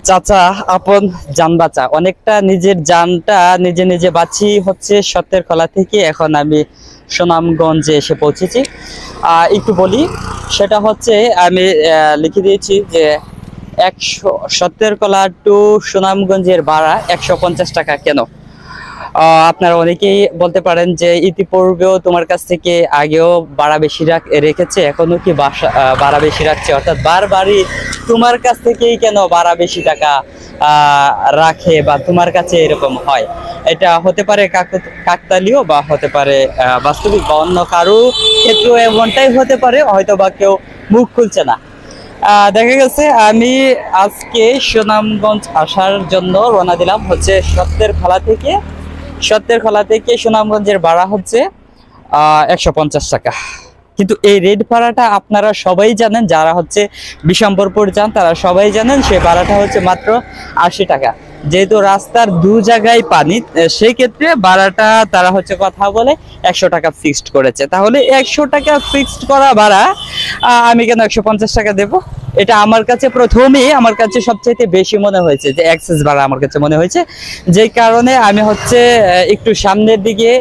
চাচা আপন জান বাঁচা, অনেকটা নিজের জানটা নিজে নিজে বাঁচি হচ্ছে সত্যের কলা থেকে। এখন আমি সুনামগঞ্জে এসে পৌঁছেছি। একটু বলি, সেটা হচ্ছে আমি লিখে দিয়েছি যে 100 সত্যের কলা টু সুনামগঞ্জের ভাড়া 150 টাকা। কেন? আপনারা অনেকেই বলতে পারেন যে ইতিপূর্বেও তোমার কাছ থেকে আগেও ভাড়া বেশি রেখেছে, এখনো কি ভাড়া বেশি রাখছে, অর্থাৎ বারবারই তোমার কাছ থেকেই কেন ভাড়া বেশি টাকা রাখে বা তোমার কাছে এরকম হয়। এটা হতে পারে কাকতালীয় বা হতে পারে বাস্তবিক বা অন্য কারো ক্ষেত্রেও এমনটাই হতে পারে, হয়তো বা কেউ মুখ খুলছে না। দেখা গেছে আমি আজকে সুনামগঞ্জ আসার জন্য রওনা দিলাম হচ্ছে সত্যের খোলা থেকে সুনামগঞ্জের ভাড়া হচ্ছে 150 টাকা। কিন্তু এই রেড ভাড়াটা আপনারা সবাই জানেন, যারা হচ্ছে বিশম্বরপুর যান তারা সবাই জানেন, সেই ভাড়াটা হচ্ছে মাত্র 80 টাকা। যেহেতু রাস্তার দু জায়গায় পানি, সেই ক্ষেত্রে ভাড়াটা তারা হচ্ছে কথা বলে 100 টাকা ফিক্সড করেছে। তাহলে 100 টাকা ফিক্সড করা ভাড়া আমি কেন 150 টাকা দেব? এটা আমার কাছে প্রথমেই আমার কাছে সবচেয়ে বেশি মনে হয়েছে যে এক্সেস ভাড়া আমার কাছে মনে হয়েছে, যে কারণে আমি হচ্ছে একটু সামনের দিকে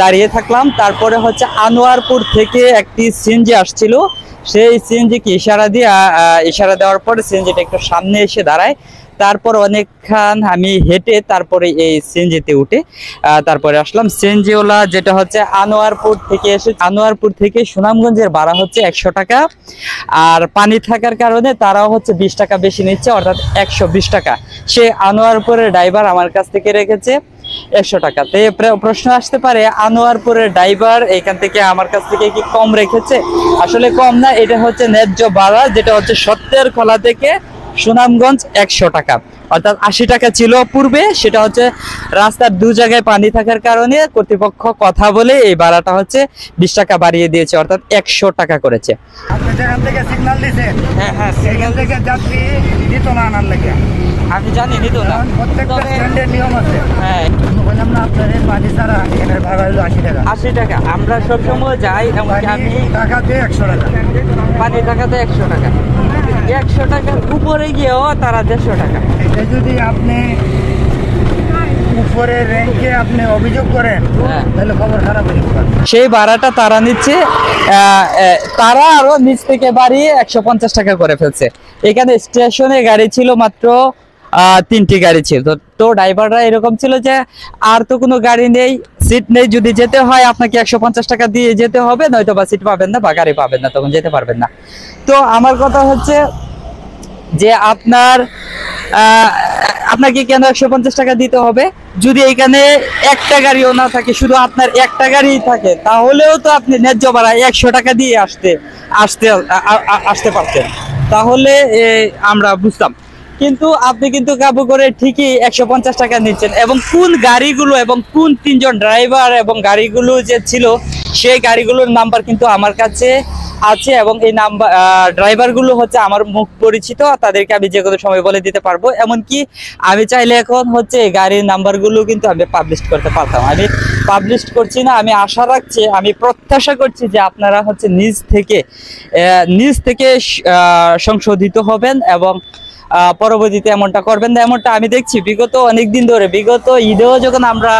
দাঁড়িয়ে থাকলাম। তারপরে হচ্ছে আনোয়ারপুর থেকে একটি সিএনজি আসছিল, সেই সিএনজিকে ইশারা দেওয়ার পরে সিএনজিটা একটু সামনে এসে দাঁড়ায়। তারপর অনেকক্ষণ আমি হেঁটে তারপরে এই সিএনজিতে উঠে তারপরে আসলাম। সিএনজিওয়ালা যেটা হচ্ছে আনোয়ারপুর থেকে সুনামগঞ্জের ভাড়া হচ্ছে 100 টাকা, আর পানি থাকার কারণে তারাও হচ্ছে 20 টাকা বেশি নিচ্ছে, অর্থাৎ 120 টাকা। সে আনোয়ারপুরের ড্রাইভার আমার কাছ থেকে রেখেছে 100 টাকা। তো প্রশ্ন আসতে পারে, আনোয়ারপুরের ড্রাইভার এখান থেকে আমার কাছ থেকে কি কম রেখেছে? আসলে কম না, এটা হচ্ছে ন্যায্য ভাড়া, যেটা হচ্ছে সত্যের খোলা থেকে সুনামগঞ্জ 100 টাকা, অর্থাৎ 80 টাকা ছিল পূর্বে। সেটা হচ্ছে রাস্তার দু জায়গায় পানি থাকার কারণে কর্তৃপক্ষ কথা বলে এই ভাড়াটা হচ্ছে 20 টাকা বাড়িয়ে দিয়েছে, অর্থাৎ 100 টাকা করেছে। আপনি যেখান থেকে সিগন্যাল দিয়েছেন, হ্যাঁ, সেখান থেকে যাত্রী দিত না আনার লেগে। আমি জানি নিত না, প্রত্যেকটা স্ট্যান্ডের নিয়ম আছে। হ্যাঁ, বললাম না আপনার পানি ছাড়া এখানের ভাড়া হলো 80 টাকা। 80 টাকা আমরা সবসময় যাই, এমনকি আমি টাকাতে 100 টাকা, পানি টাকাতে 100 টাকা, 100 টাকার উপরে গিয়েও তারা 150 টাকা। এটা যদি আপনি উপরের র্যাঙ্কে আপনি অভিযোগ করেন, তাহলে খবর খারাপ হয়ে যাবে। সেই ভাড়াটা তারা নিচ্ছে, তারা আরো নিচ থেকে বাড়িয়ে 150 টাকা করে ফেলছে। এখানে স্টেশনে গাড়ি ছিল মাত্র 3টি গাড়ি ছিল। তো ড্রাইভাররা এরকম ছিল যে আর তো কোনো গাড়ি নেই, সিট নেই, যদি যেতে হয় আপনাকে 150 টাকা দিয়ে যেতে হবে, নয়তো বা সিট পাবেন না বা গাড়ি পাবেন না, তখন যেতে পারবেন না। তো আমার কথা হচ্ছে যে আপনাকে কেন 150 টাকা দিতে হবে? যদি এখানে একটা গাড়িও না থাকে, শুধু আপনার একটা গাড়ি থাকে, তাহলেও তো আপনি ন্যায্য ভাড়া 100 টাকা দিয়ে আসতে পারতেন, তাহলে আমরা বুঝতাম। কিন্তু আপনি কিন্তু কাবু করে ঠিকই 150 টাকা নিচ্ছেন, এবং কোন গাড়িগুলো এবং কোন 3জন ড্রাইভার এবং গাড়িগুলো যে ছিল, সেই গাড়িগুলোর নাম্বার কিন্তু আমার কাছে আছে, এবং এই নাম্বার ড্রাইভারগুলো হচ্ছে আমার মুখ পরিচিত, তাদেরকে আমি যে কোনো সময় বলে দিতে পারবো। এমনকি আমি চাইলে এখন হচ্ছে এই গাড়ির নাম্বারগুলো কিন্তু আমি পাবলিশ করতে পারতাম। আমি পাবলিশ করছি না, আমি আশা রাখছি, আমি প্রত্যাশা করছি যে আপনারা হচ্ছে নিজ থেকে সংশোধিত হবেন এবং পরবর্তীতে এমনটা করবেন না। এমনটা আমি দেখছি বিগত অনেকদিন ধরে, বিগত ঈদেও যখন আমরা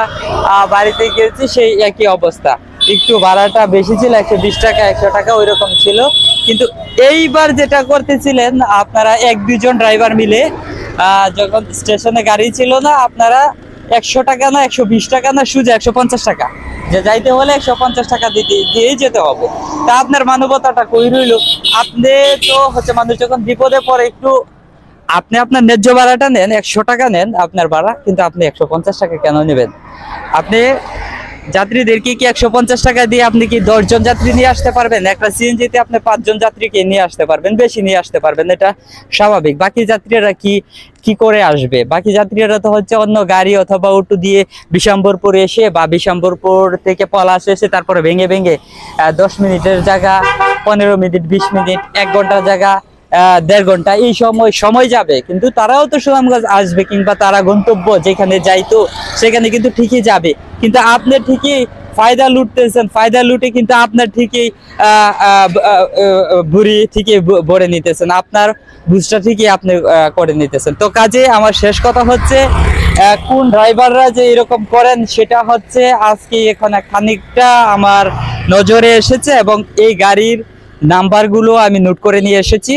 বাড়িতে গেছি সেই একই অবস্থা, একটু ভাড়াটা বেশি ছিল, 120 টাকা 100 টাকা ওইরকম ছিল। কিন্তু এইবার যেটা করতেছিলেন আপনারা 1-2 জন ড্রাইভার মিলে, যখন স্টেশনে গাড়ি ছিল না, আপনারা 100 টাকা না 120 টাকা না সুজা 150 টাকা, যে যাইতে হলে 150 টাকা দিয়েই যেতে হবে। তা আপনার মানবতাটা কই রইল? আপনি তো হচ্ছে মানুষ যখন বিপদে পড়ে, একটু আপনি আপনার ন্যায্য ভাড়াটা নেন, 100 টাকা নেন আপনার ভাড়া, কিন্তু আপনি 150 টাকা কেন নেবেন? আপনি যাত্রীদেরকে কি 150 টাকা দিয়ে আপনি কি 10 জন যাত্রী নিয়ে আসতে পারবেন? একটা সিএনজিতে আপনি 5 জন যাত্রীকে নিয়ে আসতে পারবেন, বেশি নিয়ে আসতে পারবেন, এটা স্বাভাবিক। বাকি যাত্রীরা কি করে আসবে? বাকি যাত্রীরা তো হচ্ছে অন্য গাড়ি অথবা অটো দিয়ে বিশম্বরপুর এসে বা বিশম্বরপুর থেকে পলাশ এসে তারপরে ভেঙে 10 মিনিটের জায়গা 15 মিনিট, 20 মিনিট, 1 ঘন্টার জায়গা 1.5 ঘন্টা এই সময় যাবে, কিন্তু তারাও তো সুনামগঞ্জ আসবে, কিংবা তারা গন্তব্য যেখানে যাইতো সেখানে কিন্তু ঠিকই যাবে। কিন্তু আপনি ঠিকই ফায়দা লুটতেছেন, ফায়দা লুটে কিন্তু আপনার ঠিকই বুড়ি ঠিকই ভরে নিতেছেন, আপনার বুঝটা ঠিকই আপনি করে নিতেছেন। তো কাজে আমার শেষ কথা হচ্ছে কোন ড্রাইভাররা যে এরকম করেন সেটা হচ্ছে আজকে এখানে খানিকটা আমার নজরে এসেছে, এবং এই গাড়ির নাম্বারগুলো আমি নোট করে নিয়ে এসেছি।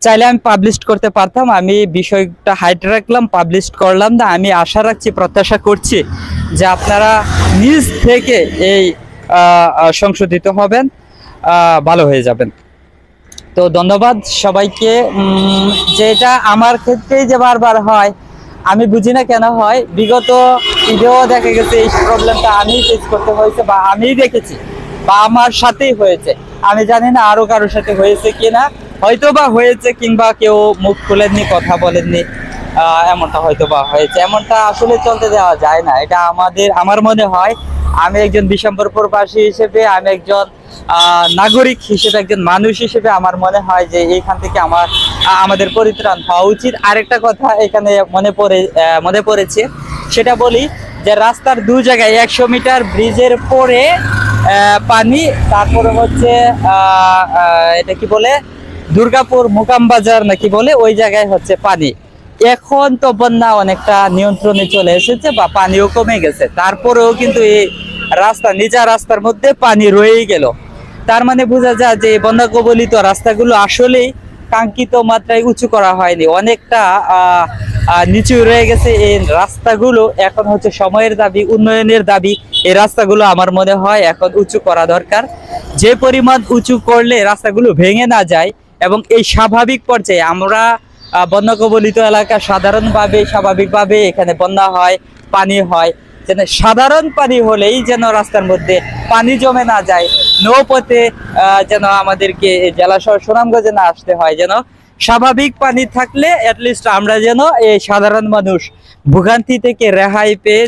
চাইলে আমি পাবলিশ করতে পারতাম, আমি বিষয়টা হাইড রাখলাম, পাবলিশ করলাম না। আমি আশা রাখছি, প্রত্যাশা করছি যে আপনারা নিজ থেকে এই সংশোধিত হবেন, ভালো হয়ে যাবেন। তো ধন্যবাদ সবাইকে। যেটা আমার ক্ষেত্রেই যে বারবার হয়, আমি বুঝি না কেন হয়। বিগত ঈদেও দেখা গেছে এই প্রবলেমটা আমি ফেস করতে হয়েছে, বা আমি দেখেছি, বা আমার সাথেই হয়েছে। আমি জানি না আরো কারোর সাথে হয়েছে কিনা, হয়তো বা হয়েছে, কিংবা কেউ মুখ খুলেননি, কথা বলেননি, এমনটা হয়তো বা হয়েছে। এমনটা আসলে চলতে দেওয়া যায় না, এটা আমার মনে হয়। আমি একজন ডিসেম্বর প্রবাসী হিসেবে, আমি একজন নাগরিক হিসেবে, একজন মানুষ হিসেবে আমার মনে হয় যে এইখান থেকে আমাদের পরিত্রাণ হওয়া উচিত। আরেকটা কথা এখানে মনে পড়েছে, সেটা বলি যে রাস্তার দু জায়গায় 100 মিটার ব্রিজের পরে পানি, তারপরে হচ্ছে এটা কি বলে, দুর্গাপুর মুকাম বাজার নাকি বলে, ওই জায়গায় হচ্ছে পানি। এখন তো বন্যা অনেকটা নিয়ন্ত্রণে চলে এসেছে, বা পানিও কমে গেছে, তারপরেও কিন্তু এই নিজা রাস্তার মধ্যে পানি রয়েই গেল। তার মানে বোঝা যায় যে বন্যা কবলিত রাস্তাগুলো আসলেই কাঙ্ক্ষিত মাত্রায় উঁচু করা হয়নি, অনেকটা নিচু রয়ে গেছে এই রাস্তাগুলো। এখন হচ্ছে সময়ের দাবি, উন্নয়নের দাবি, এই রাস্তাগুলো আমার মনে হয় এখন উঁচু করা দরকার। যে পরিমাণ উঁচু করলে রাস্তাগুলো ভেঙে না যায়, এবং এই স্বাভাবিক পর্যায়ে আমরা বন্যা কবলিত এলাকা স্বাভাবিকভাবে এখানে বন্যা হয়, পানি হয়, যেন সাধারণ পানি হলেই যেন রাস্তার মধ্যে পানি জমে না যায়, নৌপথে যেন আমাদেরকে জেলা শহর সুনামগঞ্জে না আসতে হয়, যেন স্বাভাবিক পানি থাকলে অ্যাটলিস্ট আমরা যেন এই সাধারণ মানুষ ভোগান্তি থেকে রেহাই পেয়ে